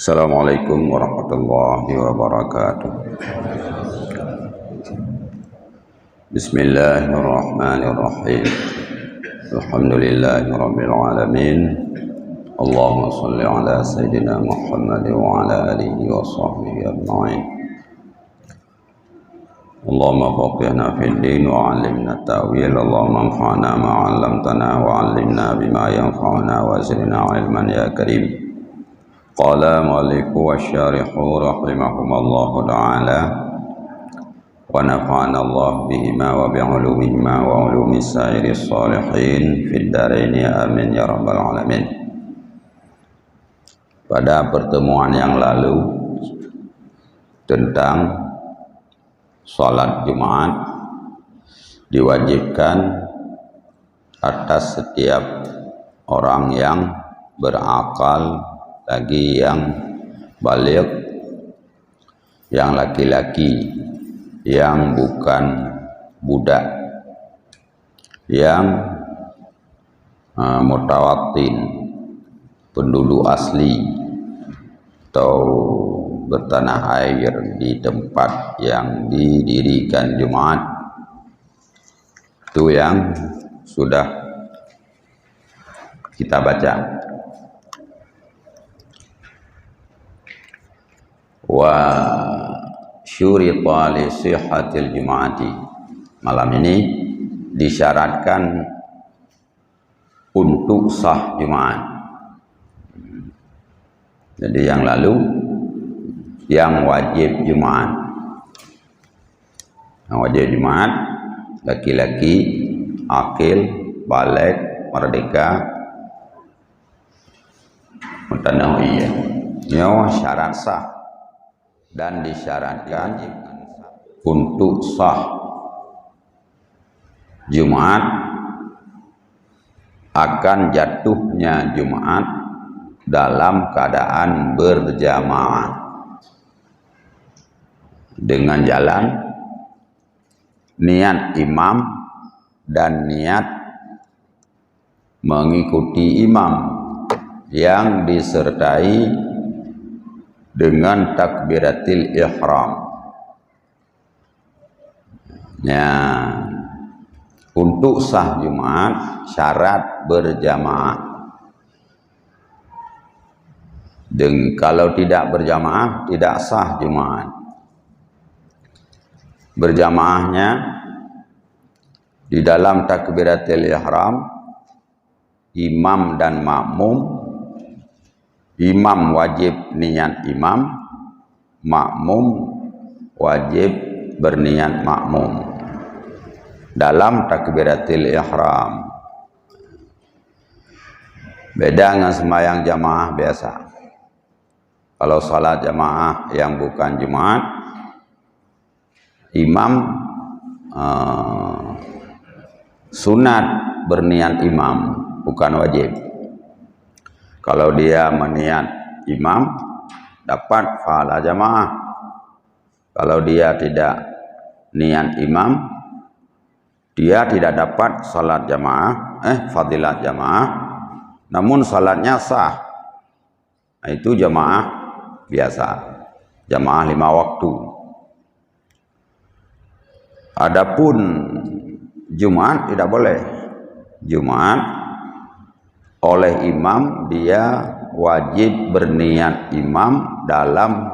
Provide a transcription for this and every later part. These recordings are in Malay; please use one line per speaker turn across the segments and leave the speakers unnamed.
Assalamualaikum warahmatullahi wabarakatuh. Bismillahirrahmanirrahim. Alhamdulillahi rabbil alamin. Allahumma salli ala sayyidina Muhammad wa ala alihi wa sahbihi ajma'in. Allahumma faqihna fid din wa 'allimna ta'wil. Allahumma anfa'na ma 'allamtana wa 'allimna bima yanfa'una wa zidna 'ilman ya karim. Qala maliku wa syarihu rahimahumallahu ta'ala wa nafa'ana Allah bihima wa bi'ulumihima wa ulumi sairi salihin fid dharaini amin ya rabbal alamin. Pada pertemuan yang lalu tentang salat Jumat diwajibkan atas setiap orang yang berakal, lagi yang baligh, yang laki-laki, yang bukan budak, yang mutawatin, penduduk asli atau bertanah air di tempat yang didirikan Jumat. Itu yang sudah kita baca. Wa syurita li sihhatil jum'ati. Malam ini disyaratkan untuk sah Jumat. Jadi yang lalu yang wajib Jumat. Yang wajib Jumat laki-laki, akil, baligh, merdeka, mutanawiyah. Ya, syarat sah. Dan disyaratkan untuk sah Jumat akan jatuhnya Jumat dalam keadaan berjamaah dengan jalan niat imam dan niat mengikuti imam yang disertai dengan takbiratil ihram. Ya, untuk sah Jumat syarat berjamaah. Dan kalau tidak berjamaah tidak sah Jumat. Berjamaahnya di dalam takbiratil ihram imam dan makmum. Imam wajib niat imam, makmum wajib berniat makmum dalam takbiratil ihram. Beda dengan sembahyang jamaah biasa. Kalau salat jamaah yang bukan Jumat, imam sunat berniat imam, bukan wajib. Kalau dia meniat imam, dapat pahala jamaah. Kalau dia tidak niat imam, dia tidak dapat salat jamaah, fadilat jamaah, namun salatnya sah. Nah, itu jamaah biasa, jamaah 5 waktu. Adapun Jumat tidak boleh. Jumat oleh imam dia wajib berniat imam dalam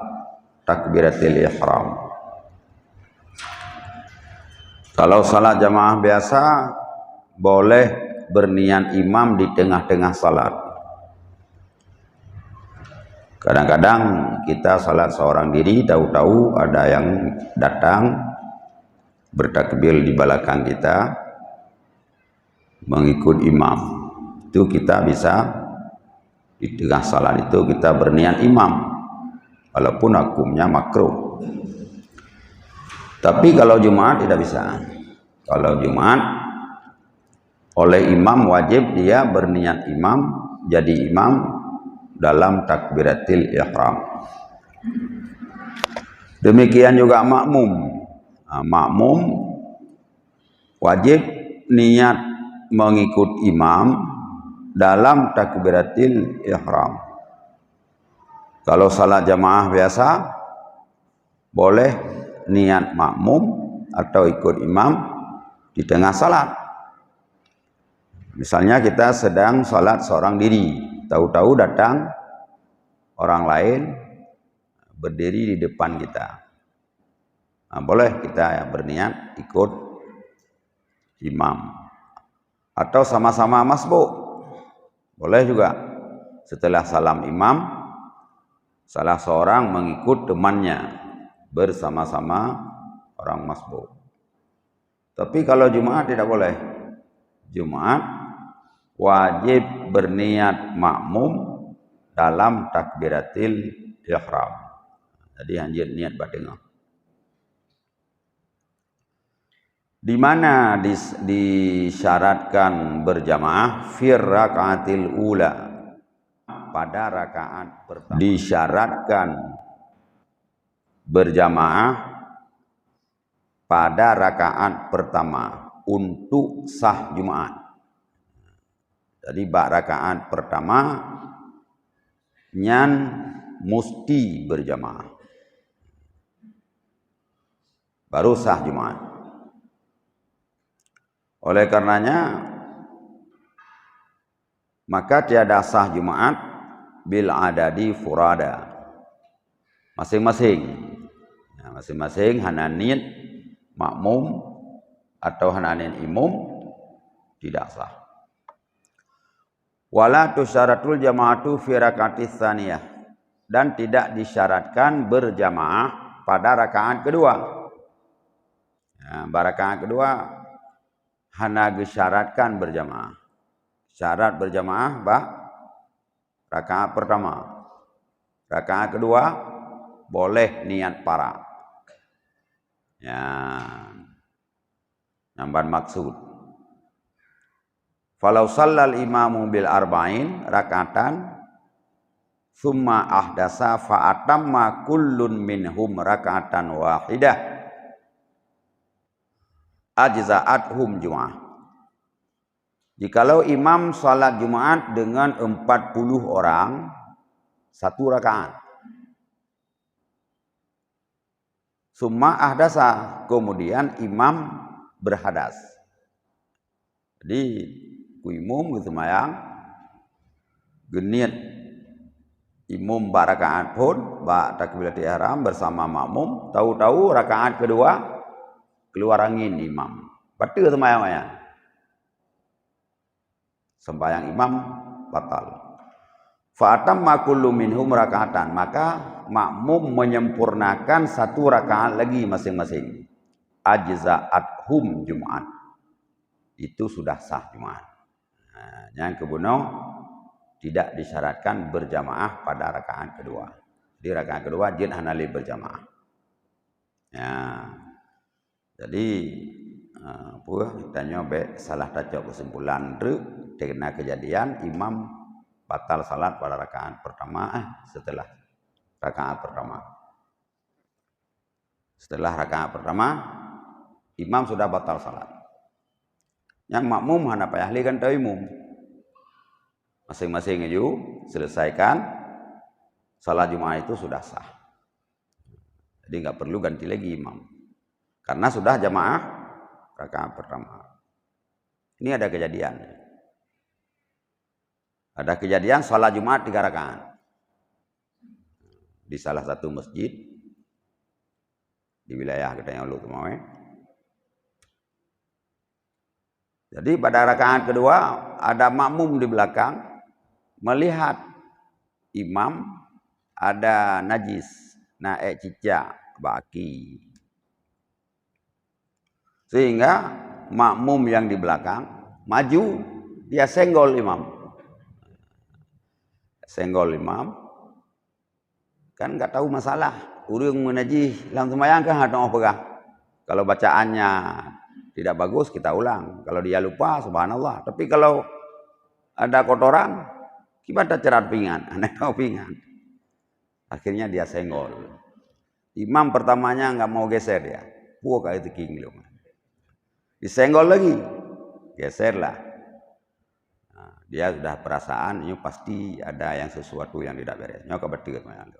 takbiratul ihram. Kalau salat jamaah biasa boleh berniat imam di tengah-tengah salat. Kadang-kadang kita salat seorang diri, tahu-tahu ada yang datang bertakbir di belakang kita mengikut imam. Itu kita bisa di tengah salat itu kita berniat imam walaupun hukumnya makruh. Tapi kalau Jumat tidak bisa. Kalau Jumat oleh imam wajib dia berniat imam, jadi imam dalam takbiratil ihram. Demikian juga makmum. Nah, makmum wajib niat mengikut imam dalam takbiratil ihram. Kalau salat jamaah biasa boleh niat makmum atau ikut imam di tengah salat. Misalnya kita sedang salat seorang diri, tahu-tahu datang orang lain berdiri di depan kita. Nah, boleh kita berniat ikut imam atau sama-sama masbuk. Boleh juga setelah salam imam salah seorang mengikut temannya bersama-sama orang masbuk. Tapi kalau Jumat tidak boleh. Jumat wajib berniat makmum dalam takbiratil ihram. Jadi anjir niat batengah. Di mana disyaratkan berjamaah fir rakaatil ula, pada rakaat pertama. Disyaratkan berjamaah pada rakaat pertama untuk sah Jumat. Jadi bak rakaat pertama nyan mesti berjamaah, baru sah Jumat. Oleh karenanya maka tiada sah Jumat bil adadi furada, masing-masing. Nah, masing-masing hananit makmum atau hananit imum tidak sah. Wala tusyaratul jamaatu fi rakaatis tsaniyah, dan tidak disyaratkan berjamaah pada rakaat kedua. Nah, rakaat kedua hanya disyaratkan berjamaah. Syarat berjamaah rakaat pertama. Rakaat kedua boleh niat para. Ya, nambahan maksud. Falau sallal imamu bil arba'in rakatan summa ahdasa fa atamma kullun minhum rakatan wahidah ajza'athum Jumat. Jikalau imam salat Jumat dengan 40 orang satu rakaat, summa ahdasa, kemudian imam berhadas. Jadi imam semayang geniat imam barakaat pun takbiratul ihram bersama makmum, tahu-tahu rakaat kedua keluar angin imam, batal semayangnya. Sembahyang imam batal. Fa atamma kullu minhum rakaatan, maka makmum menyempurnakan satu rakaat lagi masing-masing. Ajza'athum Jumat, itu sudah sah Jumat. Nah, yang kebunuh tidak disyaratkan berjamaah pada rakaat kedua. Di rakaat kedua jin hanali berjamaah. Ya. Jadi tanya salah tajuk kesimpulan karena kejadian imam batal salat pada rakaat pertama setelah rakaat pertama. Setelah rakaat pertama imam sudah batal salat. Yang makmum hanya payah likan taimum. Masing-masing itu selesaikan salat Jumat itu sudah sah. Jadi enggak perlu ganti lagi imam. Karena sudah jamaah rakaat pertama. Ini ada kejadian. Ada kejadian salat Jumat 3 rakaat di salah satu masjid di wilayah Gedang Ulu Kemawe. Jadi pada rakaat kedua ada makmum di belakang melihat imam ada najis, naik cicak, baki. Sehingga makmum yang di belakang maju, dia senggol imam. Senggol imam, kan nggak tahu masalah. Urung menajih dalam sembahyang kan ada apa? Kalau bacaannya tidak bagus kita ulang. Kalau dia lupa, subhanallah. Tapi kalau ada kotoran, kita cerat pingan, aneh tahu pingan. Akhirnya dia senggol. Imam pertamanya nggak mau geser dia, buka itu king loh. Disenggol lagi, geserlah. Nah, Dia sudah perasaan ini pasti ada yang sesuatu yang tidak beres. Nyo kebetul semayang.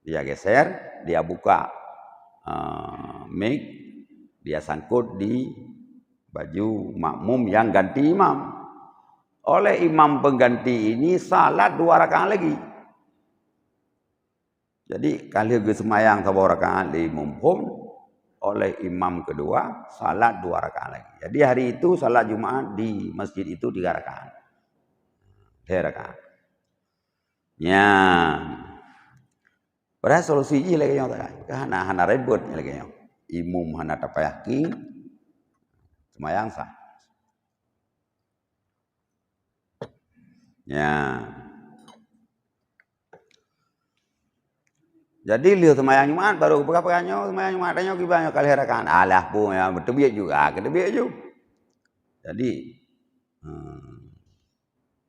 Dia geser, dia buka mic, dia sangkut di baju makmum yang ganti imam. Oleh imam pengganti ini salat 2 rakaat lagi. Jadi kalau dia semayang 2 rakaat di mumpung, oleh imam kedua salat 2 rakaat lagi. Jadi hari itu salat Jumat di masjid itu 3 rakaat. 3 rakaat. Ya. Padahal solusi ini lagi yang tak. Hana ribut lagi yang. Imam hana tapayaki semayang sah. Ya. Jadi lihat semayang Jumat baru pegang-pegangnya semayang Jumat tanya gimana kali rakaat. Alah pun ya bertebiak juga, ketebiak juga. Jadi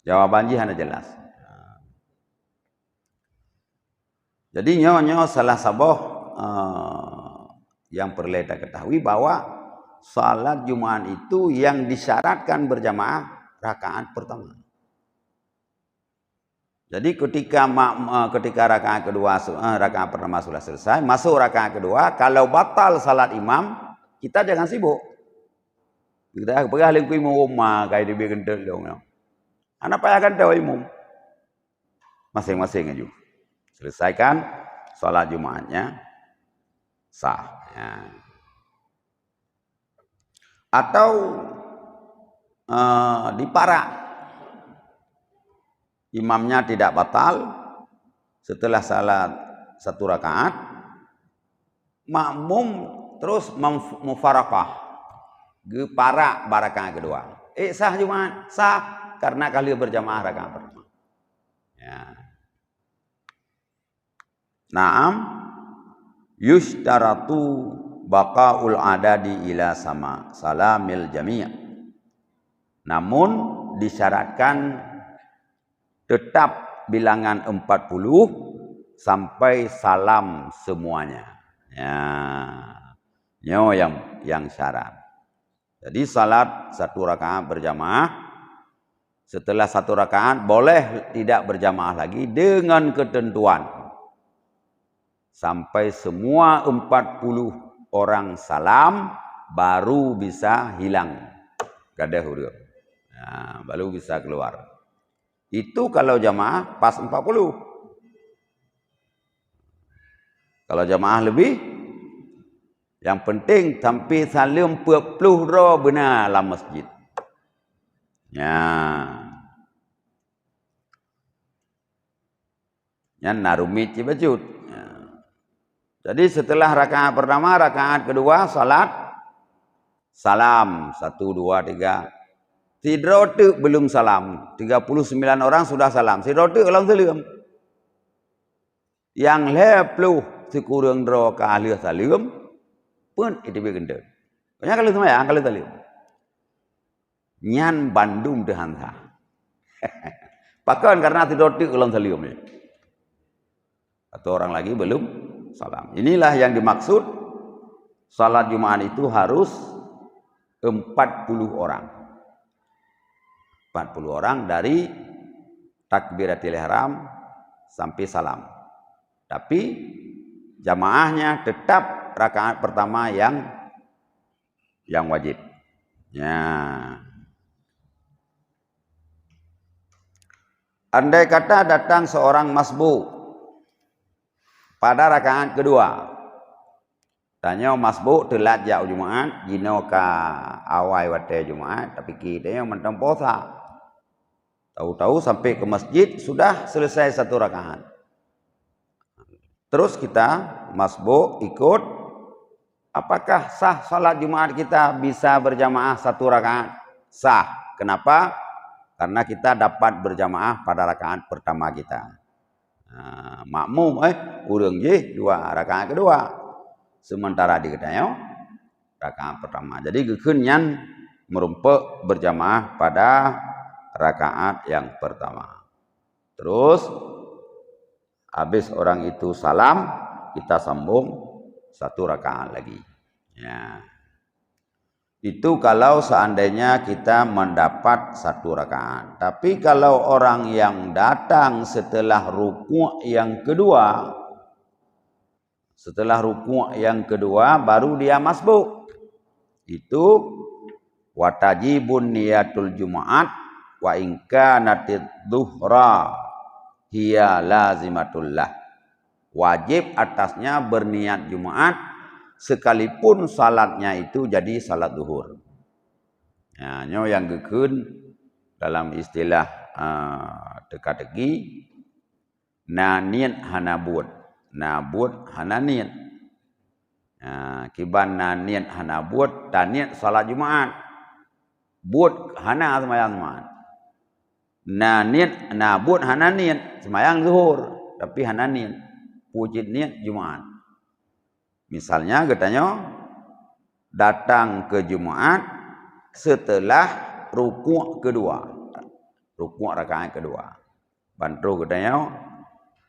jawaban jih hana jelas. Jadi nyo salah sabah yang perlu kita ketahui bahwa salat Jumat itu yang disyaratkan berjamaah rakaat pertama. Jadi ketika rakaat kedua, rakaat pertama sudah selesai, masuk rakaat kedua, kalau batal salat imam, kita jangan sibuk. Kita pegang lingkup imam rumah kayak dia gendel dong. Anak payah kan tahu imam. Masing-masing aja. Selesaikan salat Jumatnya sah. Ya. Atau diparak. Imamnya tidak batal setelah salat 1 rakaat, makmum terus mufarakah, geparak rakaat kedua. Sah Jumat, sah karena kalian berjamaah rakaat pertama. Ya. Naam yushtaratu baqaul adadi ila sama salamil jami'. Namun disyaratkan tetap bilangan 40 sampai salam semuanya. Ya. Nyo yang syarat. Jadi salat 1 rakaat berjamaah, setelah 1 rakaat boleh tidak berjamaah lagi dengan ketentuan sampai semua 40 orang salam baru bisa hilang gadah huruf. Nah, baru bisa keluar. Itu kalau jamaah pas 40. Kalau jamaah lebih, yang penting sampai salim 40 roh benar dalam masjid. Ya. Yang narumit cibajut. Jadi setelah rakaat pertama, rakaat kedua salat salam 1 2 3. Sidrote belum salam. 39 orang sudah salam. Sidrote belum salam. Yang 10 sekurang dro ka ahli salam pun itu begende. Banyak kali semua ya, kali salam. Nyan Bandung dehansa. Pakan karena sidrote belum salam ni. Atau orang lagi belum salam. Inilah yang dimaksud salat Jumat itu harus 40 orang. 40 orang dari takbiratul ihram sampai salam. Tapi jamaahnya tetap rakaat pertama yang wajib. Ya. Andai kata datang seorang masbuk pada rakaat kedua. Tanya masbuk telat jauh Jumat, jino ka awai wate Jumat, tapi kita yang mentang puasa. Tahu-tahu sampai ke masjid sudah selesai 1 rakaat. Terus kita masbuk ikut, apakah sah salat Jumat kita bisa berjamaah 1 rakaat? Sah. Kenapa? Karena kita dapat berjamaah pada rakaat pertama kita. Makmum urang je 2 rakaat kedua. Sementara di katanya rakaat pertama. Jadi gekeun nyan merumpuk berjamaah pada rakaat yang pertama. Terus habis orang itu salam, kita sambung 1 rakaat lagi. Ya. Itu kalau seandainya kita mendapat 1 rakaat. Tapi kalau orang yang datang setelah rukuk yang kedua, baru dia masbuk. Itu watajibun niyatul Jumat wa in kanatid dhuhra hiya lazimatullah. Wajib atasnya berniat Jumat sekalipun salatnya itu jadi salat zuhur. Ya, yang gekeun dalam istilah teka-teki naniat hanabut. Nabut hananiat. Kiban naniat hanabut taniat salat Jumat. But hana semayang Jumat. Naniat nabut hananiat semayang zuhur, tapi hananiat wujud niat Jumat. Misalnya katanya datang ke Jumat setelah rukuk kedua. Rukuk rakaat kedua. Bantu katanya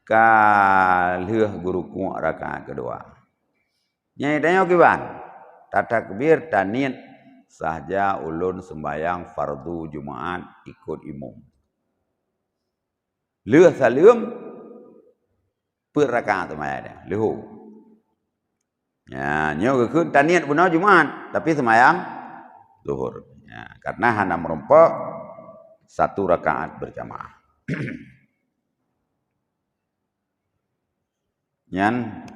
kalih rukuk rakaat kedua. Nyai tanya kiban? Takbir tanit sahaja ulun sembayang fardu Jumat ikut imam. Leuh salam per rakaat sembahyang leuh. Ya, nyo keun taniat benar Jumat, tapi sembahyang zuhur. Ya, karena hanya merompok 1 rakaat berjamaah. Nyan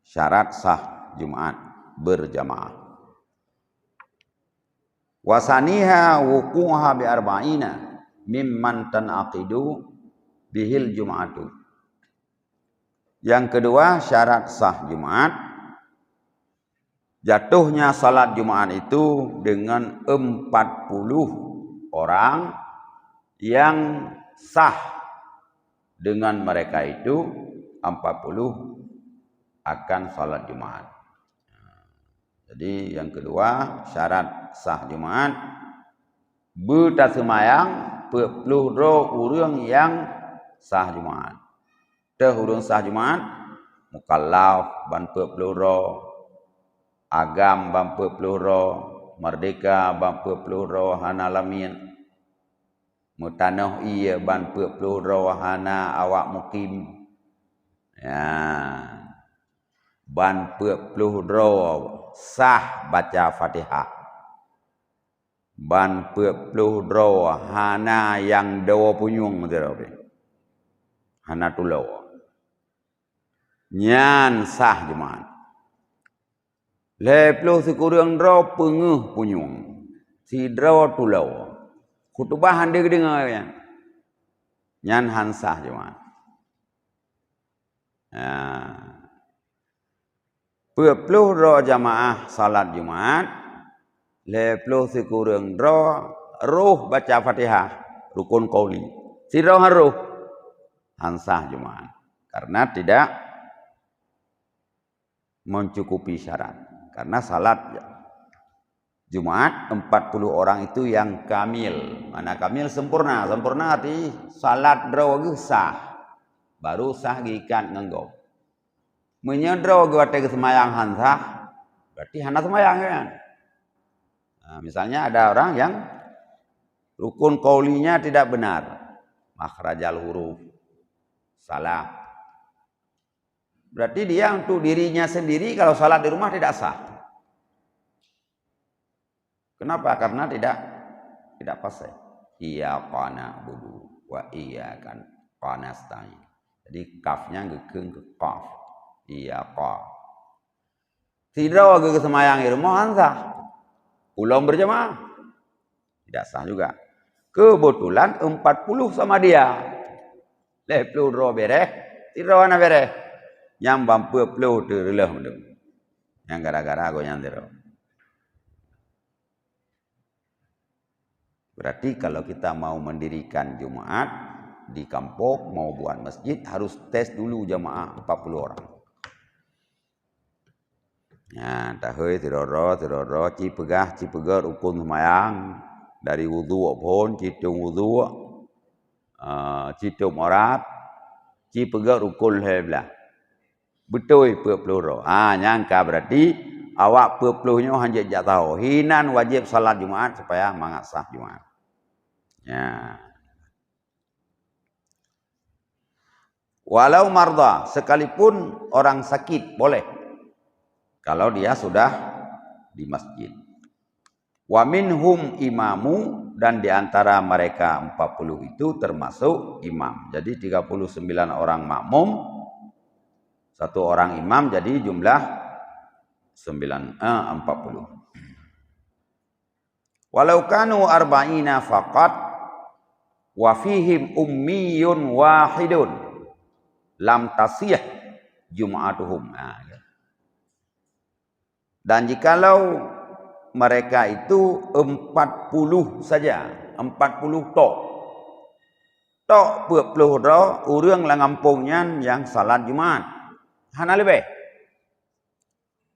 syarat sah Jumat berjamaah. Wasaniha wuquha bi arba'ina mimman tanaqidu bihil Jum'atu. Yang kedua syarat sah Jumat, jatuhnya salat Jumat itu dengan 40 orang yang sah dengan mereka itu 40 akan salat Jumat. Jadi yang kedua syarat sah Jumat bertasemayang 40 orang yang sah Jumat. Teh urang sah Jumat mukallaf ban 40 ro, agam ban 40 ro, merdeka ban 40 ro hana lamin, mutanah iya ban 40 ro hana awak mukim. Ya. Ban 40 ro sah baca Fatihah. Ban 40 ro hana yang dawa punyung betul. Hana tulau. Nyan sah Jumat. 50 sekurang ro pengeuh punyung. Si ro tulau. Khutbah hande dengar ya. Nyan han sah Jumat. Ya. 40 ro jamaah salat Jumat, 50 sekurang ro ruh baca Fatihah, rukun qauli. Si ro haruh hansah Jumat karena tidak mencukupi syarat. Karena salat Jumat 40 orang itu yang kamil. Mana kamil sempurna, sempurna arti salat ro sah. Baru sah gikan nganggo. Menyedro gua teh semayang hansah, berarti hana semayang kan. Nah, misalnya ada orang yang rukun qaulinya tidak benar, makhrajal huruf salah. Berarti dia untuk dirinya sendiri kalau salat di rumah tidak sah. Kenapa? Karena tidak fasih. Iya qana budu wa iya kan qanastain. Jadi kafnya gekeung ke qaf. Iya qaf. Tidak ke semayang di rumah sah. Ulang berjamaah tidak sah juga. Kebetulan 40 sama dia. 50 ro bereh, tidak ana bereh. Yang bampu 40 tu leuh mendung. Yang gara-gara go nyandero. Berarti kalau kita mau mendirikan Jumat di kampung mau buat masjid harus tes dulu jamaah 40 orang. Ya, tahui tiroro cipegah rukun semayang dari wudu pun citung wudu citung orat cipegah rukun heblah. Betul 40 ro. Nyangka berarti awak pepluhnya hanya jak tahu. Hinan wajib salat Jumat supaya mangat sah Jumat. Ya. Walau marda, sekalipun orang sakit boleh. Kalau dia sudah di masjid. Wa minhum imamu, dan diantara mereka 40 itu termasuk imam. Jadi 39 orang makmum, satu orang imam, jadi jumlah 40. Walau kanu arba'ina faqat wa fihim ummiyun wahidun lam tasih jum'atuhum. Dan jikalau mereka itu 40 saja, 40 tok. Tok 40 ro urang la ngampungnya yang salat Jumat. Hana lebih.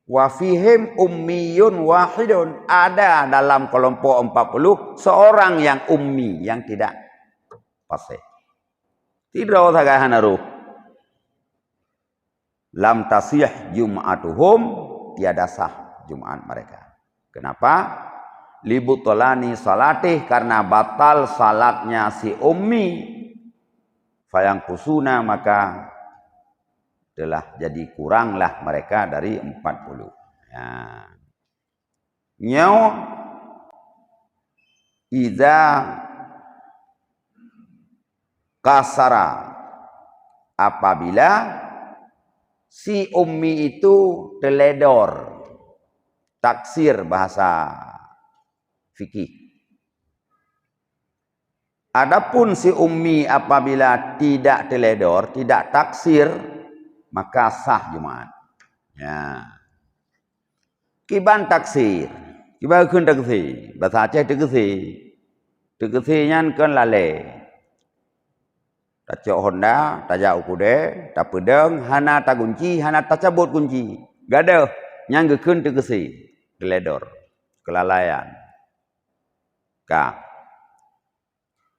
Wa fihim ummiyun wahidun, ada dalam kelompok 40 seorang yang ummi, yang tidak fasih. Tidak sagah hanaru. Lam tasih jum'atuhum, tiada sah Jumat mereka. Kenapa? Libutolani salatih, karena batal salatnya si ummi. Fayang kusuna, maka telah jadi kuranglah mereka dari 40. Ya. Nyaw iza kasara, apabila si ummi itu teledor. Taksir bahasa fikih. Adapun si ummi apabila tidak teledor, tidak taksir, maka sah Jumat. Ya. Kiban taksir, kiban kun taksir, bahasa Aceh taksir. Taksirnya kan lale. Tacok Honda, tajak ukude, tak pedang, hana tak kunci, hana tak cabut kunci. Gadah, yang gekun taksir. Teledor, kelalaian.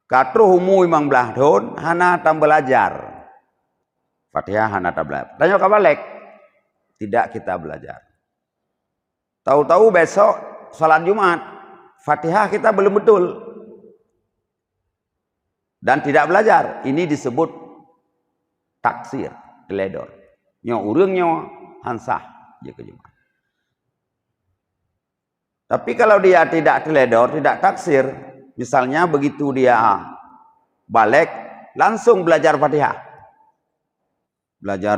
Katruh umui mang belah don, hana tam belajar. Fatihah hana tam belajar. Tanya kabalik, tidak kita belajar. Tahu-tahu besok salat Jumat, Fatihah kita belum betul. Dan tidak belajar. Ini disebut taksir, teledor. Nyo urang nyo hansah je ke Jumat. Tapi kalau dia tidak teledor, tidak taksir, misalnya begitu dia balik, langsung belajar Fatihah. Belajar.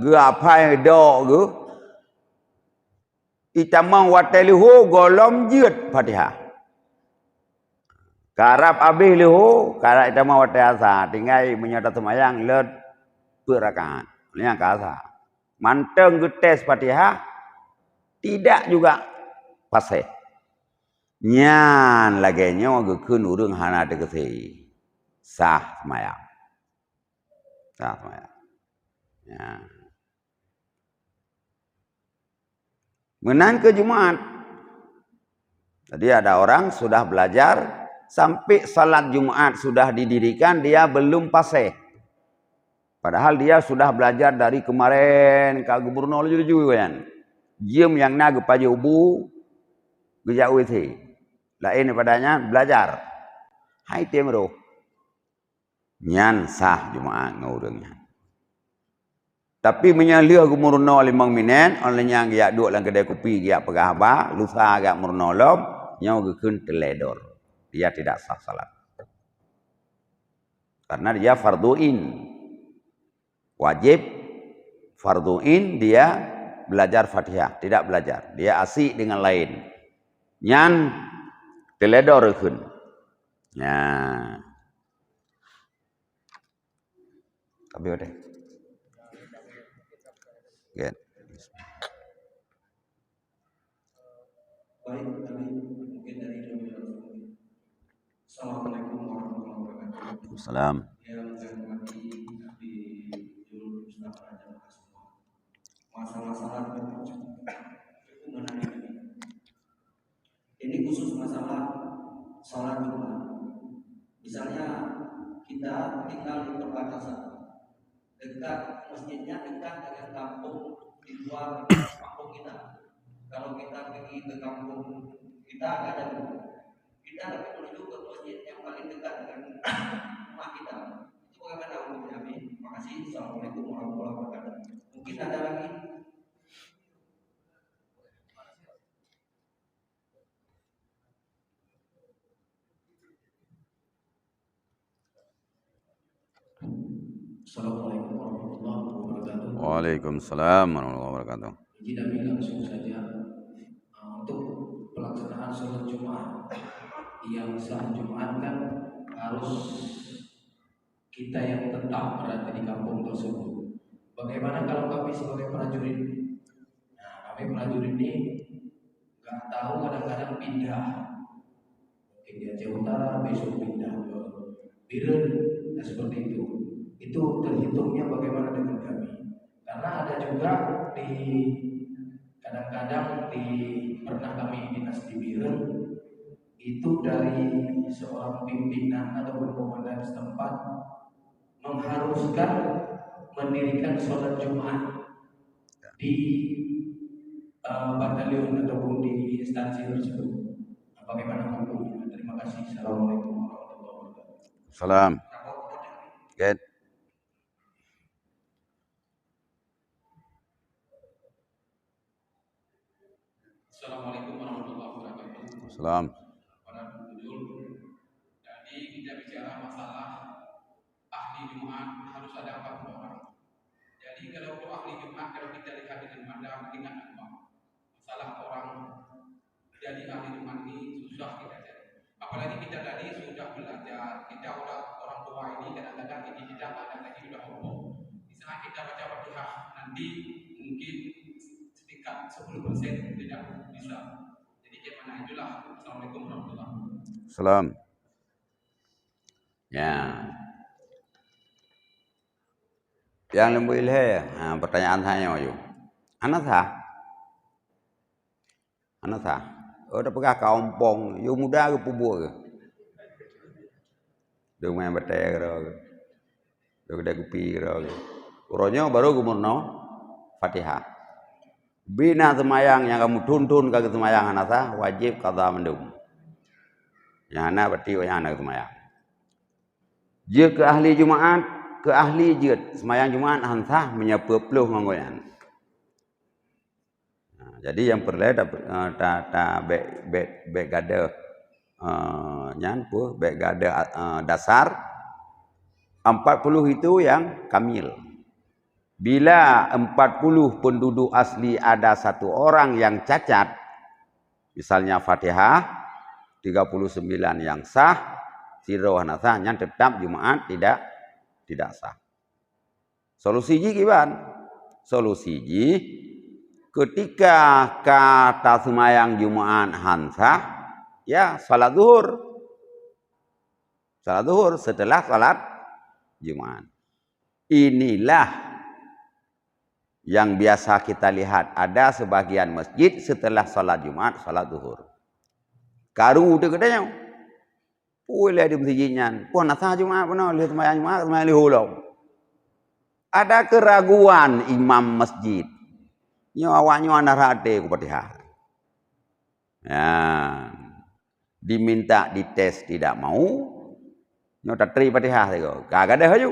Gapai do ge. Itamang watelihu golom jut Fatihah. Karap abih lihu, karap itamang watasa, tinggal menyata semayang led berakaat. Ini yang kasa. Manteng getes Fatihah, tidak juga pasih. Nyan lagenya gekun urang hana tegesi. Sah semayang. Sah semayang. Ya. Menang ke Jumat. Tadi ada orang sudah belajar sampai salat Jumat sudah didirikan, dia belum pasih. Padahal dia sudah belajar dari kemarin ke gubernur juga kan. Jiem yang na gepaje ubu gejauh itu. Lain padanya belajar. Hai temro. Nyan sah Jumat ngurangnya. Tapi menyalih gumurno 5 minit, olehnya dia duduk dalam kedai kopi dia pegah apa, lusa agak murnolom, nyau gekun teledor. Dia tidak sah salat. Karena dia farduin. Wajib farduin dia belajar Fatihah, tidak belajar. Dia asik dengan lain. Nyan teledor kun. Ya. Tapi udah. Get.
Baik, kami mungkin dari Assalamualaikum warahmatullahi wabarakatuh.
Assalam.
Yang saya hormati di Juru Ustaz Raja semua. Masalah-masalah itu menarik. Ini khusus masalah salat Jumat. Misalnya kita tinggal di perbatasan, dekat masjidnya dekat dengan kampung di luar kampung kita. Kalau kita pergi ke kampung kita nggak ada buku, kita tapi menuju ke masjid yang paling dekat dengan rumah kita. Itu bagaimana hukumnya? Amin. Terima kasih. Assalamualaikum warahmatullahi wabarakatuh. Mungkin ada lagi. Assalamualaikum warahmatullahi wabarakatuh.
Waalaikumsalam warahmatullahi wabarakatuh.
Jadi kami langsung saja untuk pelaksanaan sholat Jumat yang sah Jumat kan harus kita yang tetap berada di kampung tersebut. Bagaimana kalau kami sebagai prajurit? Nah, kami prajurit ini nggak tahu kadang-kadang pindah. Mungkin di Aceh Utara besok pindah ke Biren, nah seperti itu. Itu terhitungnya bagaimana dengan kami? Karena ada juga di kadang-kadang pernah kami dinas di Biren itu dari seorang pimpinan ataupun komandan setempat mengharuskan mendirikan sholat Jumat di batalion ataupun di instansi tersebut. Bagaimana hukumnya? Terima kasih. Assalamualaikum warahmatullahi wabarakatuh.
Salam. Good.
Assalamualaikum warahmatullahi wabarakatuh.
Salam.
Jadi kita bicara masalah ahli Jumat harus ada 40 orang. Jadi kalau ahli Jumat kalau kita lihat di mata ingat masalah orang jadi ahli Jumat ini susah kita cari. Apalagi kita tadi sudah belajar, kita udah orang tua ini kadang-kadang ini tidak ada lagi sudah umum. Di sana kita baca Fatihah nanti mungkin setingkat 10% tidak bisa. Jadi gimana itulah. Assalamualaikum warahmatullahi wabarakatuh.
Salam. Ya. Yang lembu ilhe, pertanyaan saya maju. Anak sah? Anak sah? Udah pegah kampung, you muda ke pubuk ke? Dia main betek ke? Dia kedai kopi ke? Uronya baru gumurno Fatihah. Bina semayang yang kamu tuntun ke semayang anak sah, wajib qadha mendung. Yang anak berarti yang anak semayang. Jika ke ahli Jumaat, ke ahli jid semayang Jumaat hansah menyepuluh nganggoyan. Nah, jadi yang perlu ta bek gada nyan pu bek gada dasar 40 itu yang kamil. Bila 40 penduduk asli ada satu orang yang cacat, misalnya Fatihah 39 yang sah, siroh nasah yang tetap Jumaat tidak sah. Solusi gimana? Solusi ketika kata semayang Jumaat hansah, ya salat zuhur. Salat zuhur setelah salat Jumaat. Inilah yang biasa kita lihat ada sebagian masjid setelah salat Jumaat salat zuhur. Karu tu katanya. Boleh di masjidnya. Puan nasah Jumaat pun lihat semayang Jumaat semayang lihulau. Ada keraguan imam masjid. Nyo awaknya anak rade ku Fatihah. Ya. Diminta dites tidak mau. Nyo tak teri Fatihah tu. Kagak ada haju.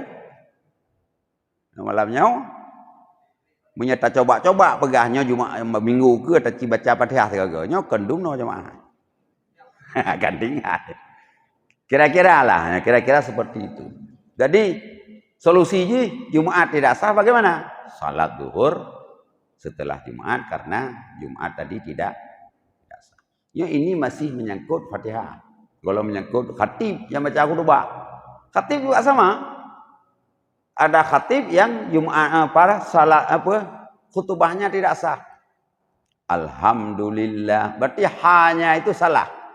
Malamnya menyata coba-coba pegahnya Jumaat minggu ke tak baca Fatihah tu. Nyo kendung no jemaah. Gantingan. Kira-kira seperti itu. Jadi solusi Jumaat tidak sah bagaimana? Salat zuhur setelah Jumaat karena Jumaat tadi tidak sah. Ya ini masih menyangkut Fatihah. Kalau menyangkut khatib yang baca khutbah, khatib juga sama. Ada khatib yang Jumaat salat khutbahnya tidak sah. Alhamdulillah. Berarti hanya itu salah.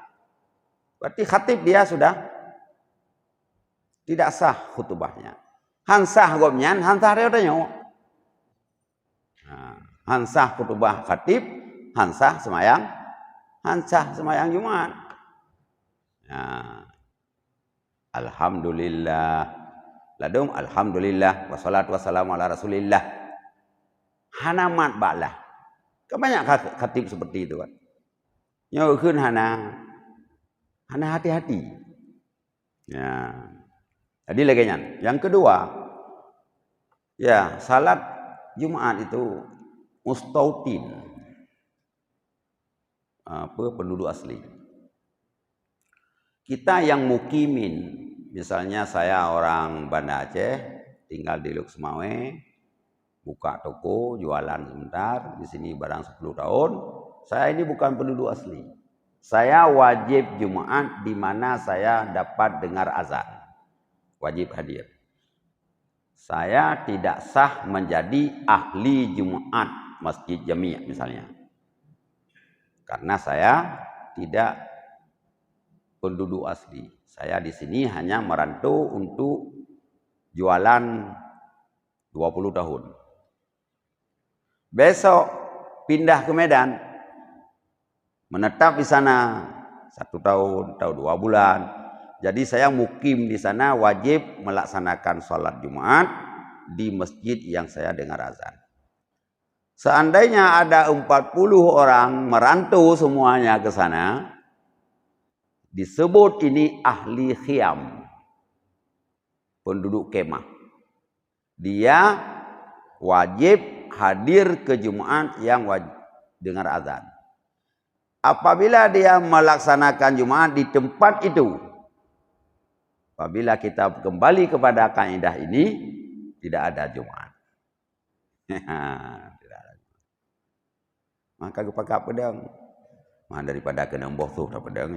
Berarti khatib dia sudah tidak sah khutbahnya. Hansah gomnyan, hansah reodanya. Hansah khutbah khatib, hansah semayang Jumaat. Alhamdulillah. Ladum alhamdulillah wassalatu wassalamu ala Rasulillah. Hanamat ba'lah. Kan banyak khatib seperti itu kan. Nyawakeun hana hati-hati. Ya. Jadi lagi yang kedua, ya salat Jumat itu mustautin, penduduk asli. Kita yang mukimin, misalnya saya orang Banda Aceh, tinggal di Luk Semawe, buka toko, jualan sebentar, di sini barang 10 tahun, saya ini bukan penduduk asli. Saya wajib Jumat di mana saya dapat dengar azan. Wajib hadir. Saya tidak sah menjadi ahli Jumat Masjid Jami' misalnya. Karena saya tidak penduduk asli. Saya di sini hanya merantau untuk jualan 20 tahun. Besok pindah ke Medan, menetap di sana 1 tahun atau 2 bulan. Jadi saya mukim di sana wajib melaksanakan sholat Jumat di masjid yang saya dengar azan. Seandainya ada 40 orang merantau semuanya ke sana, disebut ini ahli khiyam, penduduk kemah. Dia wajib hadir ke Jumat yang wajib dengar azan. Apabila dia melaksanakan Jumat di tempat itu, apabila kita kembali kepada kaidah ini, tidak ada Jumat. Tidak ada. Maka kepakat pedang. Daripada kena boh tu tak pedang.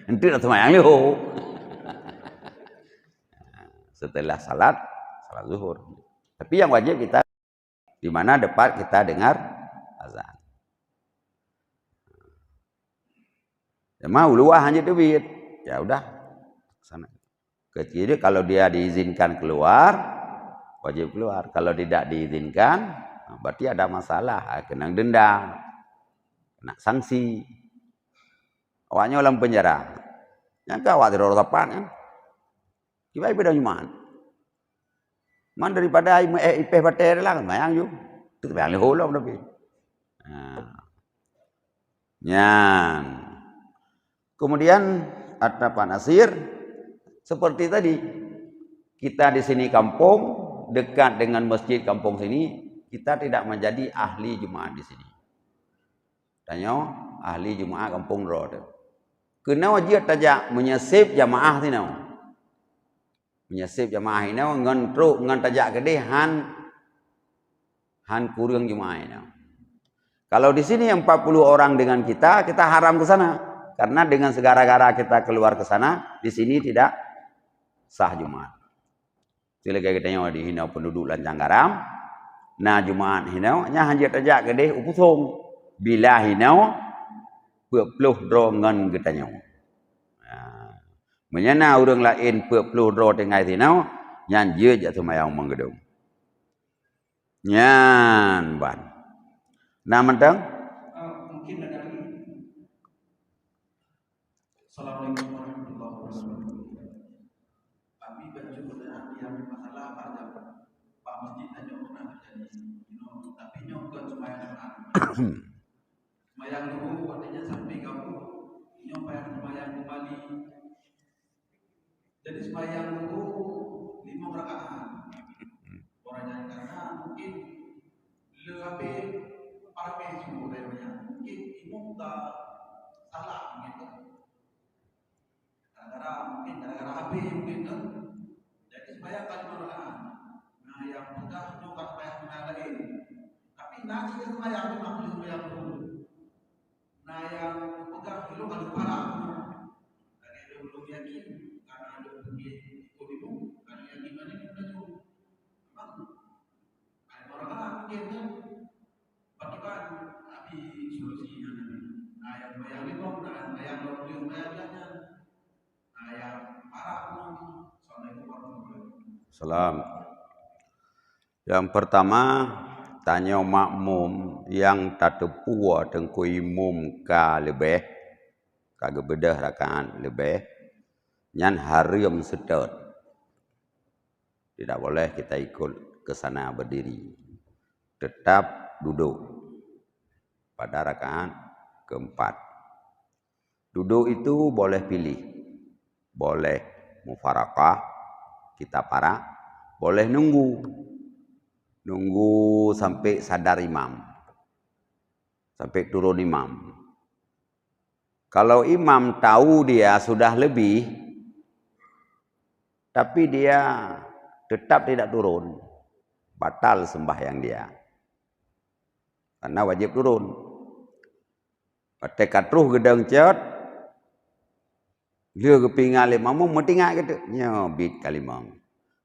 Nanti nak semayang yo. Setelah salat zuhur. Tapi yang wajib kita di mana depan kita dengar azan. Ya mau luah hanya duit. Ya udah sana. Kecuali kalau dia diizinkan keluar, wajib keluar. Kalau tidak diizinkan, berarti ada masalah, kena denda, kena sanksi. Awaknya dalam penjara. Yang awak tidak tepat kan? Kibai pada Jumat. Man daripada ipeh bater lah mayang ju. Tu bayang leholom tapi. Nyan. Kemudian ada Pak Nasir seperti tadi. Kita di sini kampung dekat dengan masjid kampung sini, kita tidak menjadi ahli Jumat di sini. Tanya ahli Jumat kampung road. Kena wajib tajak menyesip jamaah sini. Menyesip jamaah ini ngan truk ngan tajak gede han kurang jemaah ini. Kalau di sini 40 orang dengan kita haram ke sana karena dengan segara-gara kita keluar ke sana, di sini tidak sah Jumat. Sila kita tanya di hinau penduduk Lancang Garam, nah Jumat hinau nya hanya tajak gede upusung bila hinau 40 dro ngan getanya. Menyana orang lain 40 dro tengah tinau nyan je jak semayang menggedung. Nyan ban. Nah mentang
mungkin ada lagi. Assalamualaikum warahmatullahi wabarakatuh. Kami baju yang masalah Pak Masjid tanya pernah terjadi. Tapi nyokot semayang semayang dulu artinya sampai kamu nyopayang semayang kembali. Jadi semayang dulu 5 rakaat. Orangnya karena mungkin lebih parame semua banyak. Mungkin imam tak salah gitu. Gara-gara HP mungkin kan. Jadi semayang kali 5 rakaat. Nah yang pegang nyokot semayang lain. Tapi nasi yang semayang memang semayang dulu. Nah yang pegang dulu kalau parah. Karena dia belum yakin. Karena ada mungkin ikut itu. Karena yang gimana ini udah cukup. Memang ada orang mungkin kan. Bagaimana tapi solusinya nanti. Nah yang bayang itu, nah yang belum bayangnya. Nah yang parah pun. Assalamualaikum warahmatullahi wabarakatuh.
Salam. Yang pertama tanya makmum yang tak terpuas tengku imum ka lebih kagak bedah rakaat lebih nyan haram sedot. Tidak boleh kita ikut ke sana berdiri. Tetap duduk. pada rakaat keempat. Duduk itu boleh pilih. Boleh mufarakah, kita para, boleh nunggu sampai sadar imam, sampai turun imam. Kalau imam tahu dia sudah lebih, tapi dia tetap tidak turun, batal sembahyang dia. Karena wajib turun. Tekad ruh gedang cet, dia kepingal imam metingak gitu, nyobit kalimang.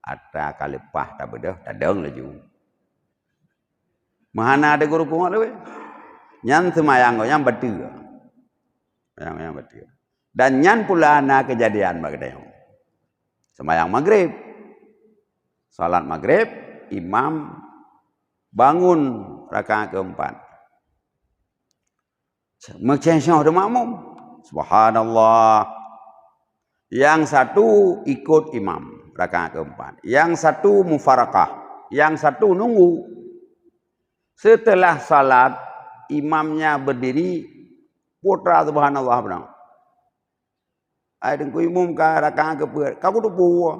Ata kalepah tak bedah, tak deng laju. Mana ada guru kuat tu? Nyan semayang yang betul. Yang betul. Dan nyan pula ana kejadian bagdayong. Semayang maghrib. Salat maghrib, imam bangun rakaat keempat. Mencensyah de makmum. Subhanallah. Yang satu ikut imam rakaat keempat. Yang satu mufarakah. Yang satu nunggu. Setelah salat, imamnya berdiri, putra subhanallah benar. Ai dengku imam ka rakaat keempat. Kaku tu buah.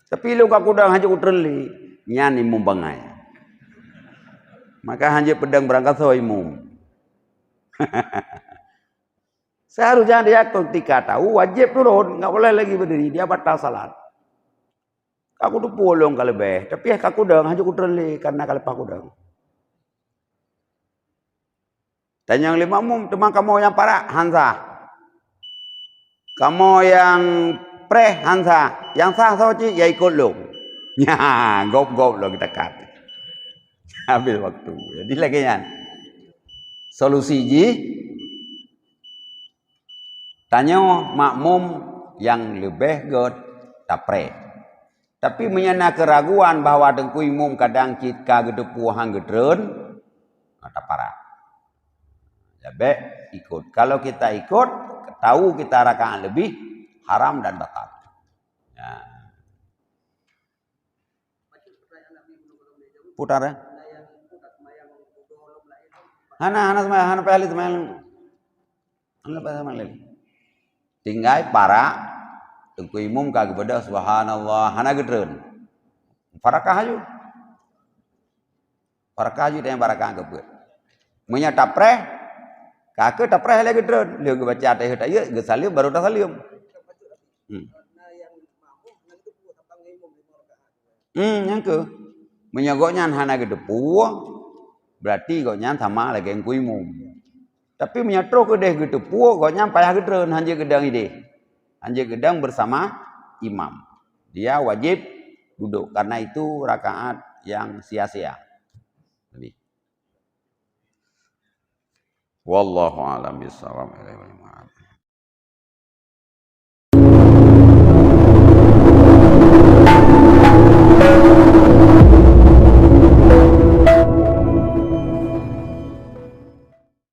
Tapi lu kaku dah hanya utreli. Nyan imam bangai. Maka hanya pedang berangkat so imam. Seharusnya dia ketika tahu wajib turun, enggak boleh lagi berdiri, dia batal salat. Kaku tu polong kalau lebih, tapi kaku dah hanya utreli karena kalau paku dah. Dan yang lima mum, teman kamu yang para Hansa. Kamu yang pre Hansa, yang sah soci ya ikut lu. Ya, gop-gop lo kita kat. Habis waktu. Jadi lagi kan. Solusi ji tanya makmum yang lebih god tapre. Tapi menyana keraguan bahwa dengku imum kadang kita gedepu hang gedren, kata para. Lebih ikut. Kalau kita ikut, tahu kita rakaat lebih, haram dan batal. Ya. Putar ya? Hana pahali semayang. Hana pahali semayang. Tinggal para, tengku imum kagak beda subhanallah, hana gedren. Farakah aja. Farakah aja yang barakah kebet. Menyata preh, kakek tak preh lagi gedren. Dia baca atayah ya, gesalim baru dah salim. Yang ke menyagoknya hana gedepu, berarti goknya sama lagi yang kuimum. Tapi menyatro ke deh gedepu, goknya payah gedren hanya gedang ide. Hanya gedang bersama imam. Dia wajib duduk karena itu rakaat yang sia-sia. Wallahu a'lam bishawab.